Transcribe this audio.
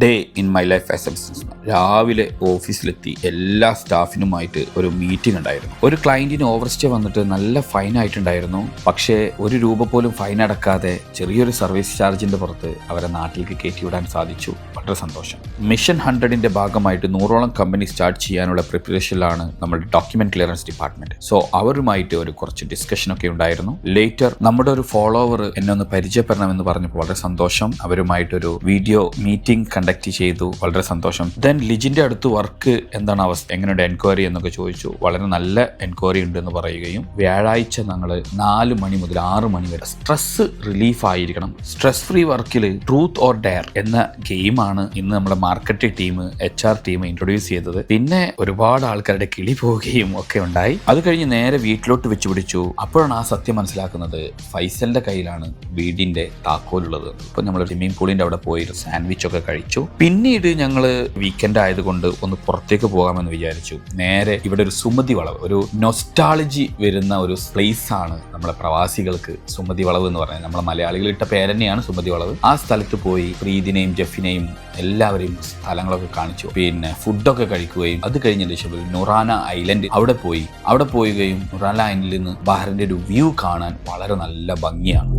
Day in my life as A businessman. രാവിലെ ഓഫീസിലെത്തി എല്ലാ സ്റ്റാഫിനുമായിട്ട് ഒരു മീറ്റിംഗ് ഉണ്ടായിരുന്നു. ഒരു ക്ലയന്റിന് ഓവർസ്റ്റേ വന്നിട്ട് നല്ല ഫൈൻ ആയിട്ടുണ്ടായിരുന്നു. പക്ഷേ ഒരു രൂപ പോലും ഫൈൻ അടക്കാതെ ചെറിയൊരു സർവീസ് ചാർജിന്റെ പുറത്ത് അവരെ നാട്ടിലേക്ക് കയറ്റിവിടാൻ സാധിച്ചു. വളരെ സന്തോഷം. മിഷൻ 100ന്റെ ഭാഗമായിട്ട് 100ഓളം കമ്പനി സ്റ്റാർട്ട് ചെയ്യാനുള്ള പ്രിപ്പറേഷനിലാണ് നമ്മുടെ ഡോക്യുമെന്റ് ക്ലിയറൻസ് ഡിപ്പാർട്ട്മെന്റ്. സോ അവരുമായിട്ട് ഒരു കുറച്ച് ഡിസ്കഷൻ ഒക്കെ ഉണ്ടായിരുന്നു. ലേറ്റർ നമ്മുടെ ഒരു ഫോളോവർ എന്നെ ഒന്ന് പരിചയപ്പെടണമെന്ന് പറഞ്ഞപ്പോൾ വളരെ സന്തോഷം. അവരുമായിട്ടൊരു വീഡിയോ മീറ്റിംഗ് കണ്ടക്ട് ചെയ്തു. വളരെ സന്തോഷം. ദെൻ ലിജിന്റെ അടുത്ത് വർക്ക് എന്താണ് അവസ്ഥ, എങ്ങനെയുണ്ട് എൻക്വയറി എന്നൊക്കെ ചോദിച്ചു. വളരെ നല്ല എൻക്വയറി ഉണ്ട് എന്ന് പറയുകയും വ്യാഴാഴ്ച ഞങ്ങൾ 4 മണി മുതൽ 6 മണി വരെ സ്ട്രെസ് റിലീഫ് ആയിരിക്കണം, സ്ട്രെസ് ഫ്രീ വർക്കിൽ ട്രൂത്ത് ഓർ ഡെയർ എന്ന ഗെയിമാണ് ഇന്ന് നമ്മുടെ marketing team, HR team introduce ചെയ്തത്. പിന്നെ ഒരുപാട് ആൾക്കാരുടെ കിളി പോവുകയും ഒക്കെ ഉണ്ടായി. അത് കഴിഞ്ഞ് നേരെ വീട്ടിലോട്ട് വെച്ച് പിടിച്ചു. അപ്പോഴാണ് ആ സത്യം മനസ്സിലാക്കുന്നത്, ഫൈസലിന്റെ കയ്യിലാണ് വീടിന്റെ താക്കോലുള്ളത്. ഇപ്പൊ നമ്മൾ സ്വിമ്മിംഗ് പൂളിന്റെ അവിടെ പോയി സാൻഡ്വിച്ച് ഒക്കെ കഴിച്ചു. പിന്നീട് ഞങ്ങൾ വീക്കെൻഡ് ആയതുകൊണ്ട് ഒന്ന് പുറത്തേക്ക് പോകാമെന്ന് വിചാരിച്ചു. നേരെ ഇവിടെ ഒരു സുമതി വളവ്, ഒരു നൊസ്റ്റാളജി വരുന്ന ഒരു പ്ലേസ് ആണ് നമ്മളെ പ്രവാസികൾക്ക് സുമതി വളവ് എന്ന് പറയുന്നത്. നമ്മളെ മലയാളികൾ ഇട്ട പേര് തന്നെയാണ് സുമതി വളവ്. ആ സ്ഥലത്ത് പോയി പ്രീതിനെയും ജെഫിനെയും എല്ലാവരെയും സ്ഥലങ്ങളൊക്കെ കാണിച്ചു. പിന്നെ ഫുഡൊക്കെ കഴിക്കുകയും അത് കഴിഞ്ഞതിന് ശേഷം നുറാന ഐലൻഡ് അവിടെ പോവുകയും നുറാന ഐലൻഡിൽ നിന്ന് ബഹ്റിന്റെ ഒരു വ്യൂ കാണാൻ വളരെ നല്ല ഭംഗിയാണ്.